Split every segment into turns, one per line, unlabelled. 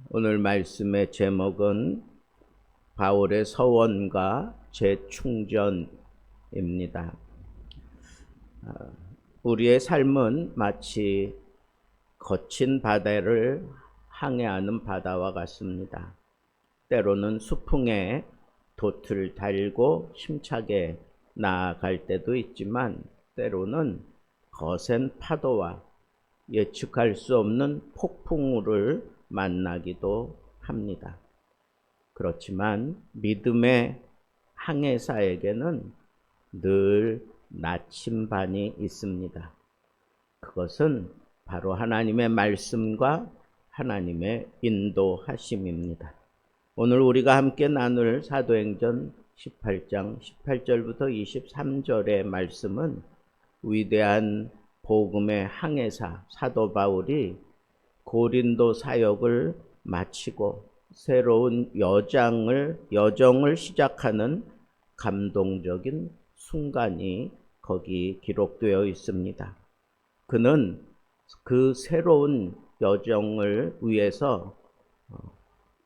오늘 말씀의 제목은 바울의 서원과 재충전입니다. 우리의 삶은 마치 거친 바다를 항해하는 바다와 같습니다. 때로는 수풍에 돛을 달고 힘차게 나아갈 때도 있지만 때로는 거센 파도와 예측할 수 없는 폭풍우를 만나기도 합니다. 그렇지만 믿음의 항해사에게는 늘 나침반이 있습니다. 그것은 바로 하나님의 말씀과 하나님의 인도하심입니다. 오늘 우리가 함께 나눌 사도행전 18장 18절부터 23절의 말씀은 위대한 복음의 항해사 사도 바울이 고린도 사역을 마치고 새로운 여정을 시작하는 감동적인 순간이 거기 기록되어 있습니다. 그는 그 새로운 여정을 위해서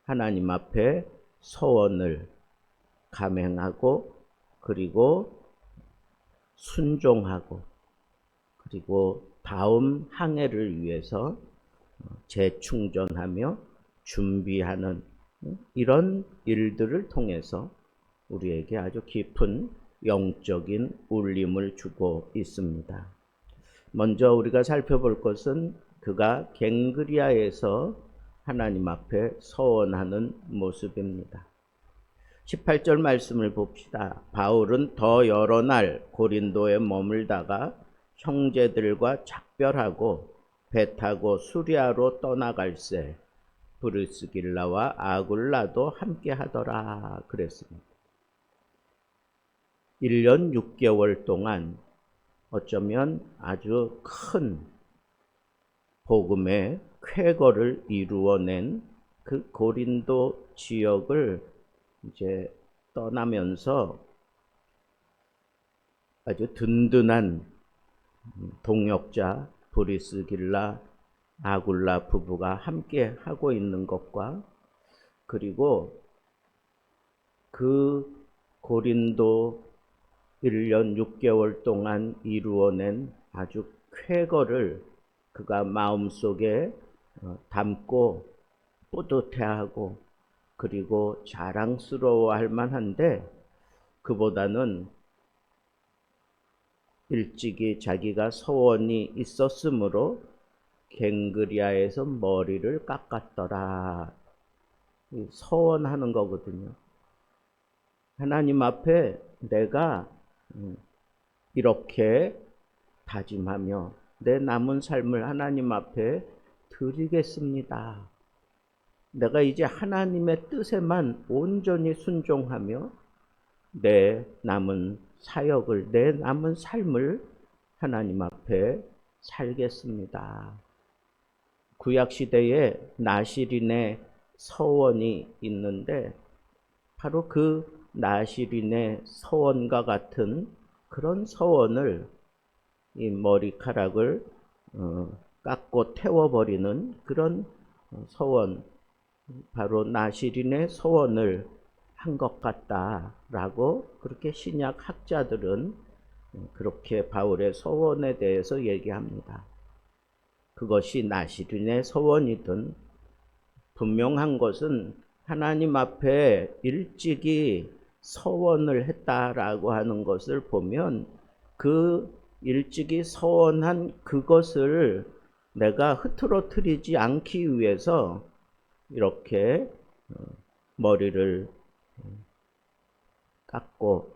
하나님 앞에 서원을 감행하고 그리고 순종하고 그리고 다음 항해를 위해서 재충전하며 준비하는 이런 일들을 통해서 우리에게 아주 깊은 영적인 울림을 주고 있습니다. 먼저 우리가 살펴볼 것은 그가 갱그리아에서 하나님 앞에 서원하는 모습입니다. 18절 말씀을 봅시다. 바울은 더 여러 날 고린도에 머물다가 형제들과 작별하고 배 타고 수리아로 떠나갈새 브리스길라와 아굴라도 함께 하더라 그랬습니다. 1년 6개월 동안 어쩌면 아주 큰 복음의 쾌거를 이루어낸 그 고린도 지역을 이제 떠나면서 아주 든든한 동역자 브리스길라 아굴라 부부가 함께 하고 있는 것과 그리고 그 고린도 1년 6개월 동안 이루어낸 아주 쾌거를 그가 마음속에 담고 뿌듯해하고 그리고 자랑스러워할 만한데 그보다는 일찍이 자기가 서원이 있었으므로 갱그리아에서 머리를 깎았더라. 서원하는 거거든요. 하나님 앞에 내가 이렇게 다짐하며 내 남은 삶을 하나님 앞에 드리겠습니다. 내가 이제 하나님의 뜻에만 온전히 순종하며 내 남은 사역을, 내 남은 삶을 하나님 앞에 살겠습니다. 구약시대에 나시린의 서원이 있는데 바로 그 나시린의 서원과 같은 그런 서원을 이 머리카락을 깎고 태워버리는 그런 서원, 바로 나시린의 서원을 한 것 같다라고 그렇게 신약 학자들은 그렇게 바울의 서원에 대해서 얘기합니다. 그것이 나시린의 서원이든 분명한 것은 하나님 앞에 일찍이 서원을 했다라고 하는 것을 보면 그 일찍이 서원한 그것을 내가 흐트러뜨리지 않기 위해서 이렇게 머리를 깎고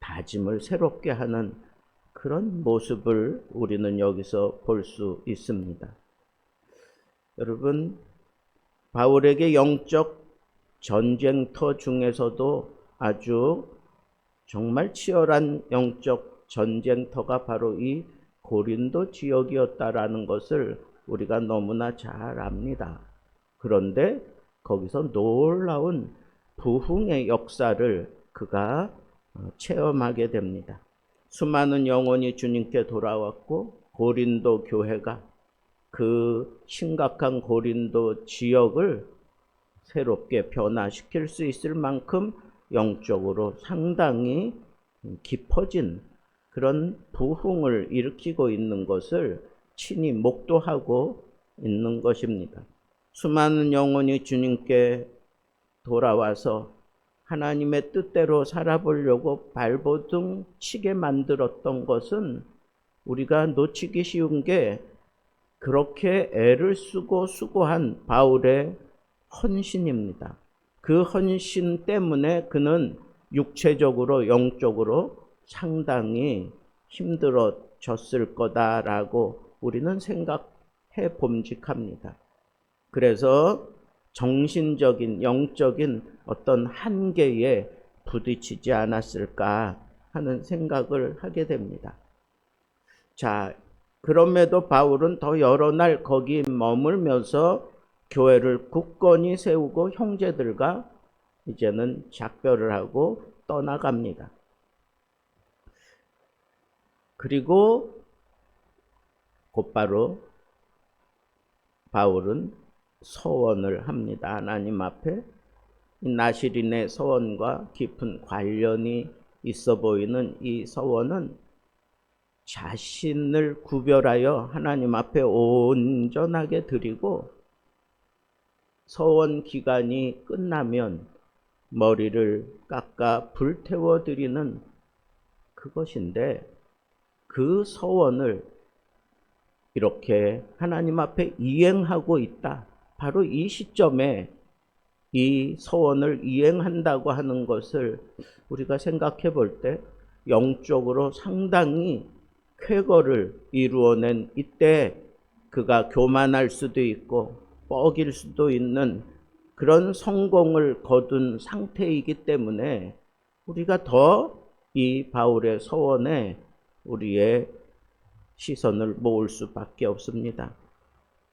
다짐을 새롭게 하는 그런 모습을 우리는 여기서 볼 수 있습니다. 여러분, 바울에게 영적 전쟁터 중에서도 아주 정말 치열한 영적 전쟁터가 바로 이 고린도 지역이었다라는 것을 우리가 너무나 잘 압니다. 그런데 거기서 놀라운 부흥의 역사를 그가 체험하게 됩니다. 수많은 영혼이 주님께 돌아왔고 고린도 교회가 그 심각한 고린도 지역을 새롭게 변화시킬 수 있을 만큼 영적으로 상당히 깊어진 그런 부흥을 일으키고 있는 것을 친히 목도하고 있는 것입니다. 수많은 영혼이 주님께 돌아와서 하나님의 뜻대로 살아보려고 발버둥 치게 만들었던 것은 우리가 놓치기 쉬운 게 그렇게 애를 쓰고 수고한 바울의 헌신입니다. 그 헌신 때문에 그는 육체적으로 영적으로 상당히 힘들어졌을 거다라고 우리는 생각해 봄직합니다. 그래서 정신적인 영적인 어떤 한계에 부딪히지 않았을까 하는 생각을 하게 됩니다. 자, 그럼에도 바울은 더 여러 날 거기 머물면서 교회를 굳건히 세우고 형제들과 이제는 작별을 하고 떠나갑니다. 그리고 곧바로 바울은 서원을 합니다. 하나님 앞에 나시린의 서원과 깊은 관련이 있어 보이는 이 서원은 자신을 구별하여 하나님 앞에 온전하게 드리고 서원 기간이 끝나면 머리를 깎아 불태워 드리는 그것인데, 그 서원을 이렇게 하나님 앞에 이행하고 있다. 바로 이 시점에 이 서원을 이행한다고 하는 것을 우리가 생각해 볼 때 영적으로 상당히 쾌거를 이루어낸 이때 그가 교만할 수도 있고 뻐길 수도 있는 그런 성공을 거둔 상태이기 때문에 우리가 더 이 바울의 서원에 우리의 시선을 모을 수밖에 없습니다.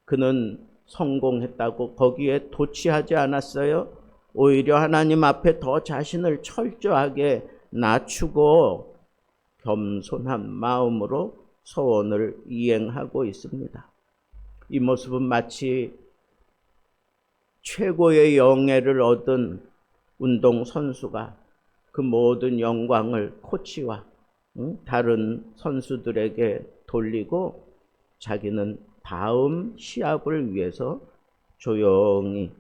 그는 성공했다고 거기에 도취하지 않았어요. 오히려 하나님 앞에 더 자신을 철저하게 낮추고 겸손한 마음으로 서원을 이행하고 있습니다. 이 모습은 마치 최고의 영예를 얻은 운동선수가 그 모든 영광을 코치와 다른 선수들에게 돌리고 자기는 다음 시합을 위해서 조용히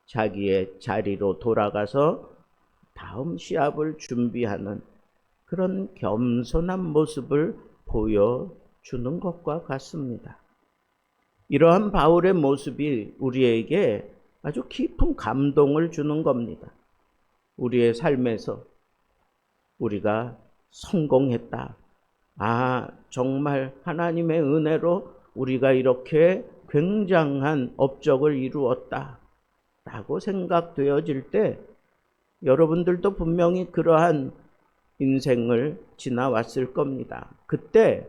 자기의 자리로 돌아가서 다음 시합을 준비하는 그런 겸손한 모습을 보여주는 것과 같습니다. 이러한 바울의 모습이 우리에게 아주 깊은 감동을 주는 겁니다. 우리의 삶에서 우리가 성공했다. 정말 하나님의 은혜로 우리가 이렇게 굉장한 업적을 이루었다 라고 생각되어질 때 여러분들도 분명히 그러한 인생을 지나왔을 겁니다. 그때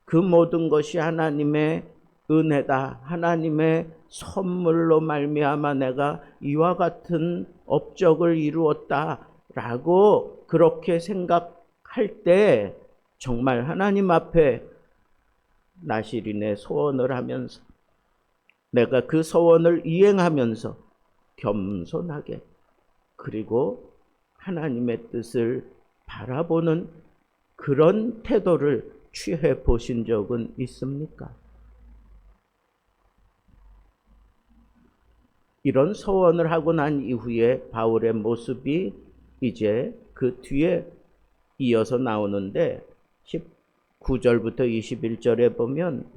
그 모든 것이 하나님의 은혜다, 하나님의 선물로 말미암아 내가 이와 같은 업적을 이루었다 라고 그렇게 생각할 때 정말 하나님 앞에 나시린의 소원을 하면서 내가 그 소원을 이행하면서 겸손하게 그리고 하나님의 뜻을 바라보는 그런 태도를 취해 보신 적은 있습니까? 이런 서원을 하고 난 이후에 바울의 모습이 이제 그 뒤에 이어서 나오는데 19절부터 21절에 보면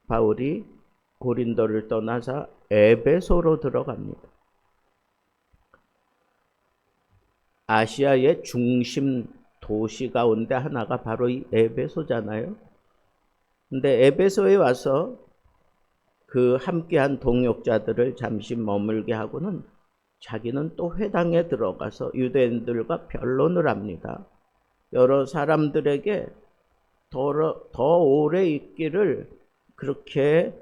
바울이 고린도를 떠나서 에베소로 들어갑니다. 아시아의 중심 도시 가운데 하나가 바로 이 에베소잖아요. 근데 에베소에 와서 그 함께한 동역자들을 잠시 머물게 하고는 자기는 또 회당에 들어가서 유대인들과 변론을 합니다. 여러 사람들에게 더 오래 있기를 그렇게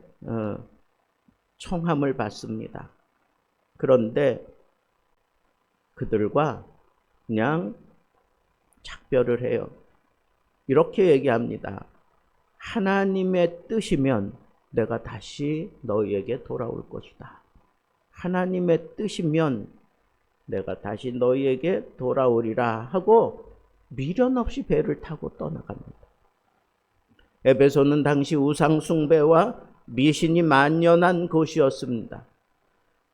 청함을 받습니다. 그런데 그들과 그냥 작별을 해요. 이렇게 얘기합니다. 하나님의 뜻이면 내가 다시 너희에게 돌아올 것이다. 하나님의 뜻이면 내가 다시 너희에게 돌아오리라 하고 미련 없이 배를 타고 떠나갑니다. 에베소는 당시 우상 숭배와 미신이 만연한 곳이었습니다.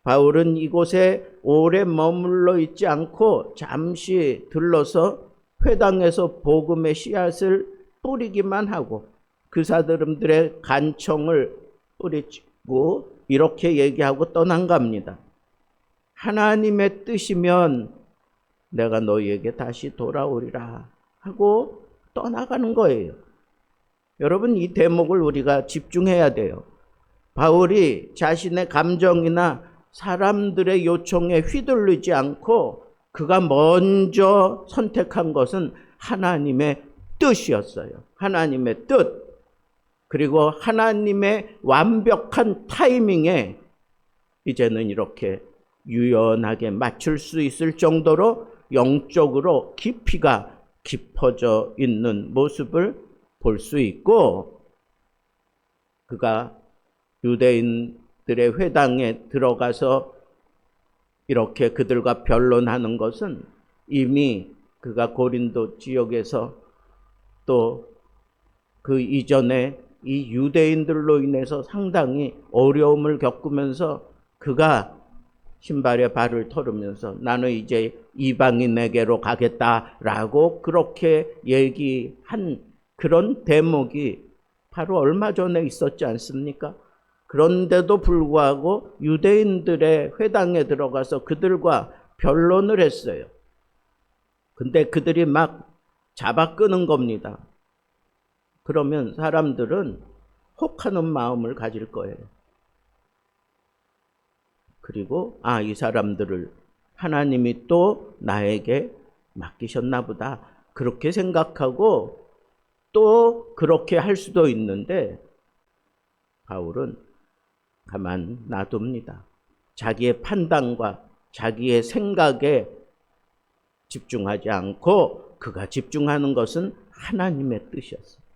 바울은 이곳에 오래 머물러 있지 않고 잠시 들러서 회당에서 복음의 씨앗을 뿌리기만 하고 그 사람들의 간청을 뿌리치고 이렇게 얘기하고 떠난 겁니다. 하나님의 뜻이면 내가 너희에게 다시 돌아오리라 하고 떠나가는 거예요. 여러분, 이 대목을 우리가 집중해야 돼요. 바울이 자신의 감정이나 사람들의 요청에 휘둘리지 않고 그가 먼저 선택한 것은 하나님의 뜻이었어요. 하나님의 뜻. 그리고 하나님의 완벽한 타이밍에 이제는 이렇게 유연하게 맞출 수 있을 정도로 영적으로 깊이가 깊어져 있는 모습을 볼 수 있고, 그가 유대인들의 회당에 들어가서 이렇게 그들과 변론하는 것은 이미 그가 고린도 지역에서 또 그 이전에 이 유대인들로 인해서 상당히 어려움을 겪으면서 그가 신발에 발을 털으면서 나는 이제 이방인에게로 가겠다라고 그렇게 얘기한 그런 대목이 바로 얼마 전에 있었지 않습니까? 그런데도 불구하고 유대인들의 회당에 들어가서 그들과 변론을 했어요. 근데 그들이 막 잡아 끄는 겁니다. 그러면 사람들은 혹하는 마음을 가질 거예요. 그리고 이 사람들을 하나님이 또 나에게 맡기셨나 보다, 그렇게 생각하고 또 그렇게 할 수도 있는데 바울은 가만 놔둡니다. 자기의 판단과 자기의 생각에 집중하지 않고 그가 집중하는 것은 하나님의 뜻이었어요.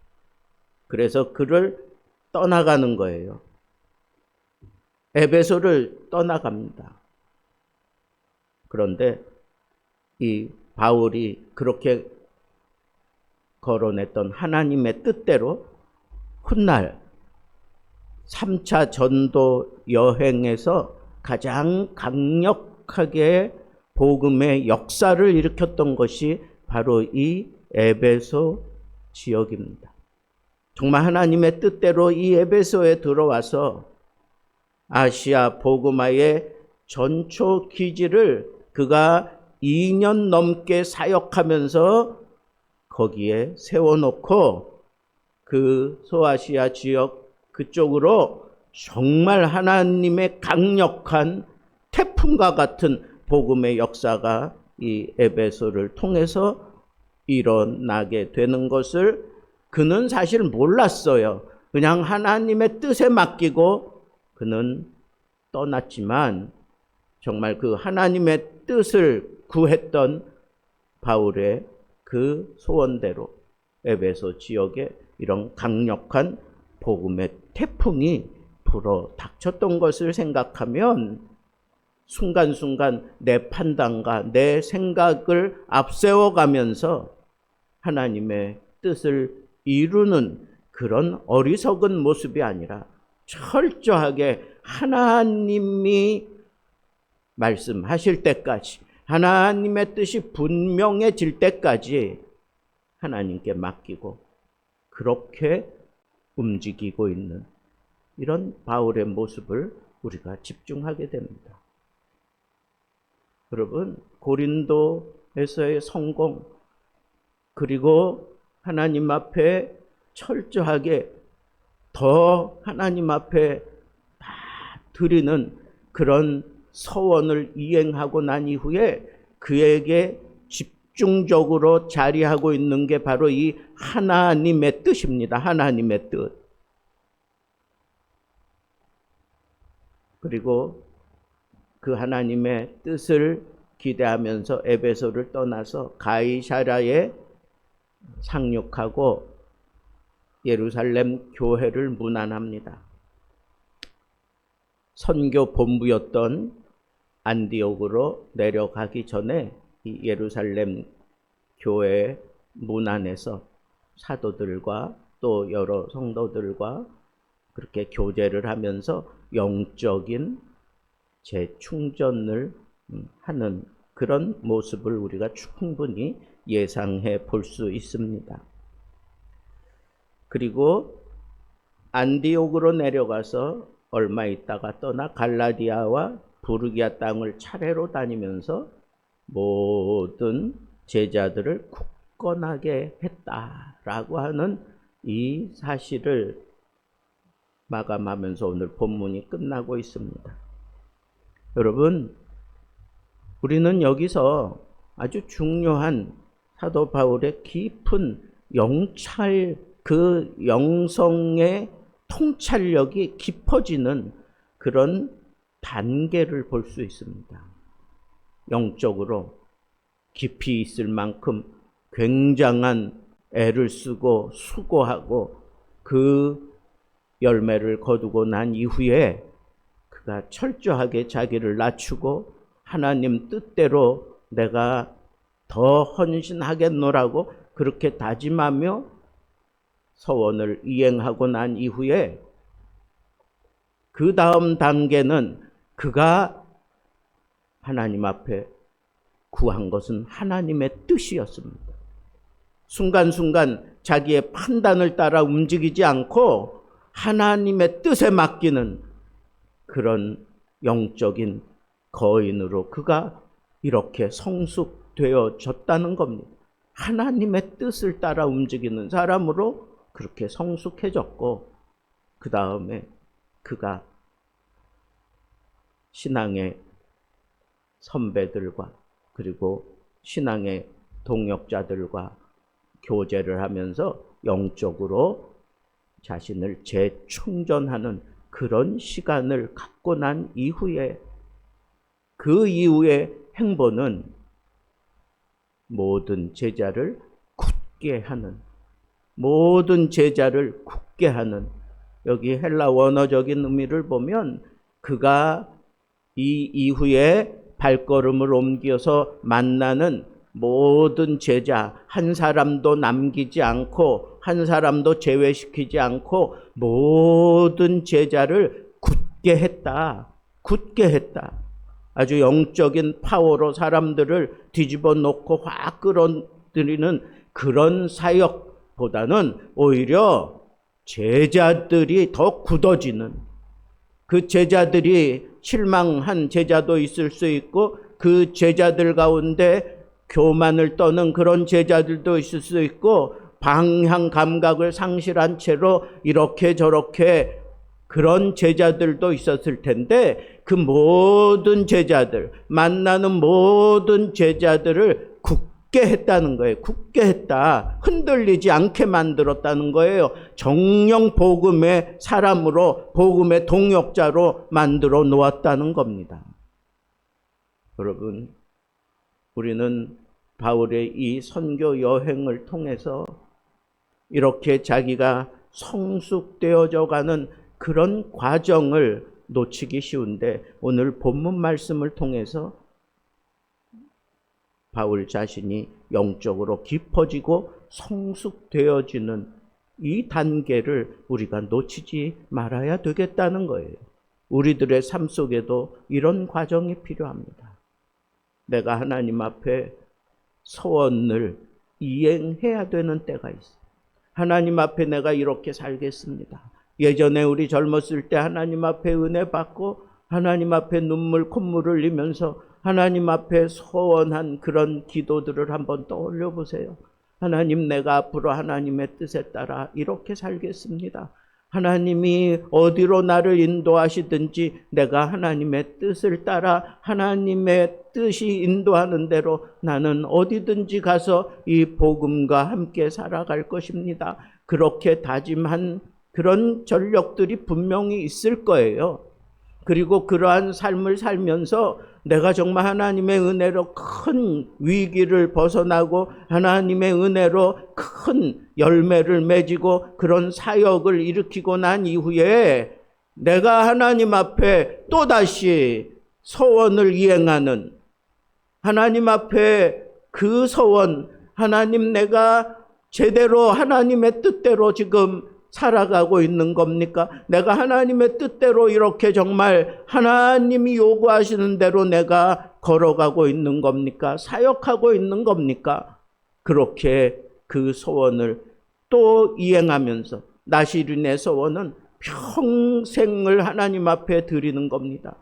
그래서 그를 떠나가는 거예요. 에베소를 떠나갑니다. 그런데 이 바울이 그렇게 거론했던 하나님의 뜻대로 훗날 3차 전도 여행에서 가장 강력하게 복음의 역사를 일으켰던 것이 바로 이 에베소 지역입니다. 정말 하나님의 뜻대로 이 에베소에 들어와서 아시아 복음화의 전초 기지를 그가 2년 넘게 사역하면서 거기에 세워놓고 그 소아시아 지역 그쪽으로 정말 하나님의 강력한 태풍과 같은 복음의 역사가 이 에베소를 통해서 일어나게 되는 것을 그는 사실 몰랐어요. 그냥 하나님의 뜻에 맡기고 그는 떠났지만 정말 그 하나님의 뜻을 구했던 바울의 그 소원대로 에베소 지역에 이런 강력한 복음의 태풍이 불어 닥쳤던 것을 생각하면 순간순간 내 판단과 내 생각을 앞세워가면서 하나님의 뜻을 이루는 그런 어리석은 모습이 아니라 철저하게 하나님이 말씀하실 때까지, 하나님의 뜻이 분명해질 때까지 하나님께 맡기고 그렇게 움직이고 있는 이런 바울의 모습을 우리가 집중하게 됩니다. 여러분, 고린도에서의 성공, 그리고 하나님 앞에 철저하게 더 하나님 앞에 다 드리는 그런 서원을 이행하고 난 이후에 그에게 집중적으로 자리하고 있는 게 바로 이 하나님의 뜻입니다. 하나님의 뜻. 그리고 그 하나님의 뜻을 기대하면서 에베소를 떠나서 가이사랴에 상륙하고 예루살렘 교회를 문안합니다. 선교 본부였던 안디옥으로 내려가기 전에 이 예루살렘 교회 문안에서 사도들과 또 여러 성도들과 그렇게 교제를 하면서 영적인 재충전을 하는 그런 모습을 우리가 충분히 예상해 볼 수 있습니다. 그리고 안디옥으로 내려가서 얼마 있다가 떠나 갈라디아와 부르기아 땅을 차례로 다니면서 모든 제자들을 굳건하게 했다라고 하는 이 사실을 마감하면서 오늘 본문이 끝나고 있습니다. 여러분, 우리는 여기서 아주 중요한 사도 바울의 깊은 영찰, 그 영성의 통찰력이 깊어지는 그런 단계를 볼 수 있습니다. 영적으로 깊이 있을 만큼 굉장한 애를 쓰고 수고하고 그 열매를 거두고 난 이후에 그가 철저하게 자기를 낮추고 하나님 뜻대로 내가 더 헌신하겠노라고 그렇게 다짐하며 서원을 이행하고 난 이후에 그 다음 단계는 그가 하나님 앞에 구한 것은 하나님의 뜻이었습니다. 순간순간 자기의 판단을 따라 움직이지 않고 하나님의 뜻에 맡기는 그런 영적인 거인으로 그가 이렇게 성숙되어졌다는 겁니다. 하나님의 뜻을 따라 움직이는 사람으로 그렇게 성숙해졌고, 그 다음에 그가 신앙의 선배들과 그리고 신앙의 동역자들과 교제를 하면서 영적으로 자신을 재충전하는 그런 시간을 갖고 난 이후에 그 이후의 행보는 모든 제자를 굳게 하는, 모든 제자를 굳게 하는, 여기 헬라 원어적인 의미를 보면 그가 이 이후에 발걸음을 옮겨서 만나는 모든 제자 한 사람도 남기지 않고 한 사람도 제외시키지 않고 모든 제자를 굳게 했다. 굳게 했다. 아주 영적인 파워로 사람들을 뒤집어 놓고 확 끌어들이는 그런 사역보다는 오히려 제자들이 더 굳어지는, 그 제자들이 실망한 제자도 있을 수 있고 그 제자들 가운데 교만을 떠는 그런 제자들도 있을 수 있고 방향 감각을 상실한 채로 이렇게 저렇게 그런 제자들도 있었을 텐데 그 모든 제자들, 만나는 모든 제자들을 굳게 했다는 거예요. 굳게 했다. 흔들리지 않게 만들었다는 거예요. 정령 복음의 사람으로, 복음의 동역자로 만들어 놓았다는 겁니다. 여러분, 우리는 바울의 이 선교 여행을 통해서 이렇게 자기가 성숙되어져 가는 그런 과정을 놓치기 쉬운데, 오늘 본문 말씀을 통해서 바울 자신이 영적으로 깊어지고 성숙되어지는 이 단계를 우리가 놓치지 말아야 되겠다는 거예요. 우리들의 삶 속에도 이런 과정이 필요합니다. 내가 하나님 앞에 소원을 이행해야 되는 때가 있어요. 하나님 앞에 내가 이렇게 살겠습니다. 예전에 우리 젊었을 때 하나님 앞에 은혜 받고 하나님 앞에 눈물 콧물을 흘리면서 하나님 앞에 소원한 그런 기도들을 한번 떠올려 보세요. 하나님, 내가 앞으로 하나님의 뜻에 따라 이렇게 살겠습니다. 하나님이 어디로 나를 인도하시든지 내가 하나님의 뜻을 따라 하나님의 뜻이 인도하는 대로 나는 어디든지 가서 이 복음과 함께 살아갈 것입니다. 그렇게 다짐한 그런 전력들이 분명히 있을 거예요. 그리고 그러한 삶을 살면서 내가 정말 하나님의 은혜로 큰 위기를 벗어나고 하나님의 은혜로 큰 열매를 맺고 그런 사역을 일으키고 난 이후에 내가 하나님 앞에 또다시 서원을 이행하는, 하나님 앞에 그 서원, 하나님 내가 제대로 하나님의 뜻대로 지금 살아가고 있는 겁니까? 내가 하나님의 뜻대로 이렇게 정말 하나님이 요구하시는 대로 내가 걸어가고 있는 겁니까? 사역하고 있는 겁니까? 그렇게 그 소원을 또 이행하면서 나시린의 소원은 평생을 하나님 앞에 드리는 겁니다.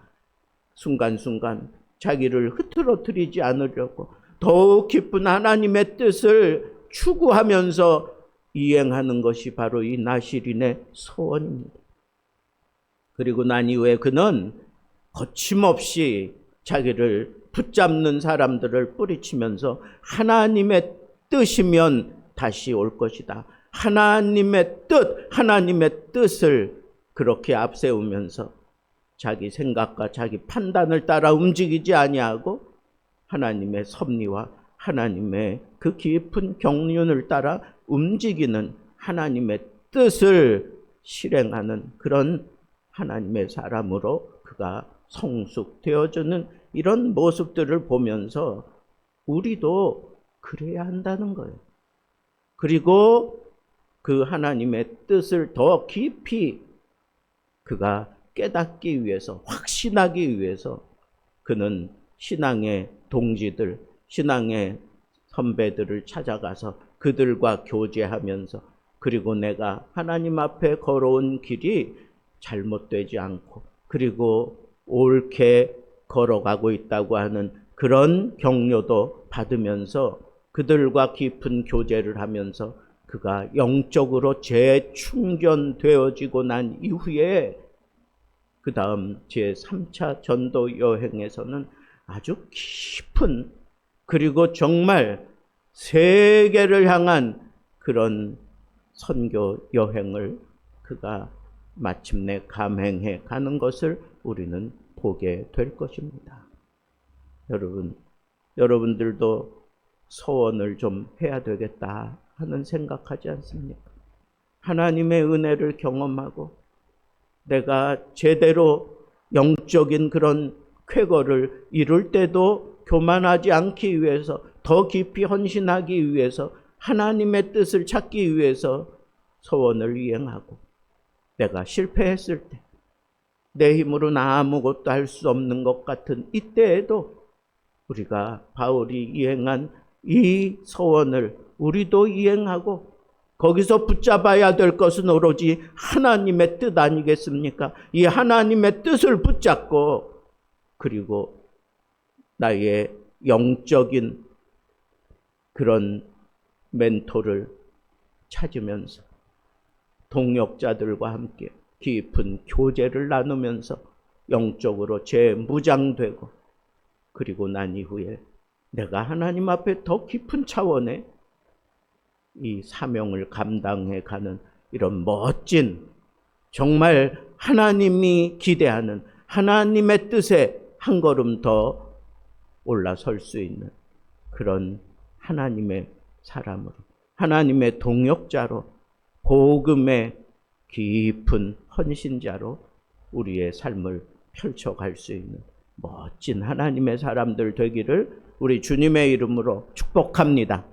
순간순간 자기를 흐트러뜨리지 않으려고 더욱 깊은 하나님의 뜻을 추구하면서 이행하는 것이 바로 이 나시린의 소원입니다. 그리고 난 이후에 그는 거침없이 자기를 붙잡는 사람들을 뿌리치면서 하나님의 뜻이면 다시 올 것이다. 하나님의 뜻을 그렇게 앞세우면서 자기 생각과 자기 판단을 따라 움직이지 아니하고 하나님의 섭리와 하나님의 그 깊은 경륜을 따라 움직이는 하나님의 뜻을 실행하는 그런 하나님의 사람으로 그가 성숙되어지는 이런 모습들을 보면서 우리도 그래야 한다는 거예요. 그리고 그 하나님의 뜻을 더 깊이 그가 깨닫기 위해서, 확신하기 위해서 그는 신앙의 동지들, 신앙의 선배들을 찾아가서 그들과 교제하면서, 그리고 내가 하나님 앞에 걸어온 길이 잘못되지 않고 그리고 옳게 걸어가고 있다고 하는 그런 격려도 받으면서 그들과 깊은 교제를 하면서 그가 영적으로 재충전되어지고 난 이후에 그 다음 제3차 전도 여행에서는 아주 깊은, 그리고 정말 세계를 향한 그런 선교 여행을 그가 마침내 감행해 가는 것을 우리는 보게 될 것입니다. 여러분들도 소원을 좀 해야 되겠다 하는 생각하지 않습니까? 하나님의 은혜를 경험하고 내가 제대로 영적인 그런 쾌거를 이룰 때도 교만하지 않기 위해서, 더 깊이 헌신하기 위해서, 하나님의 뜻을 찾기 위해서 소원을 이행하고, 내가 실패했을 때, 내 힘으로는 아무것도 할 수 없는 것 같은 이때에도 우리가 바울이 이행한 이 소원을 우리도 이행하고, 거기서 붙잡아야 될 것은 오로지 하나님의 뜻 아니겠습니까? 이 하나님의 뜻을 붙잡고, 그리고 나의 영적인 그런 멘토를 찾으면서 동역자들과 함께 깊은 교제를 나누면서 영적으로 재무장되고, 그리고 난 이후에 내가 하나님 앞에 더 깊은 차원의 이 사명을 감당해 가는 이런 멋진, 정말 하나님이 기대하는 하나님의 뜻에 한 걸음 더 올라설 수 있는 그런 하나님의 사람으로, 하나님의 동역자로, 복음의 깊은 헌신자로 우리의 삶을 펼쳐갈 수 있는 멋진 하나님의 사람들 되기를 우리 주님의 이름으로 축복합니다.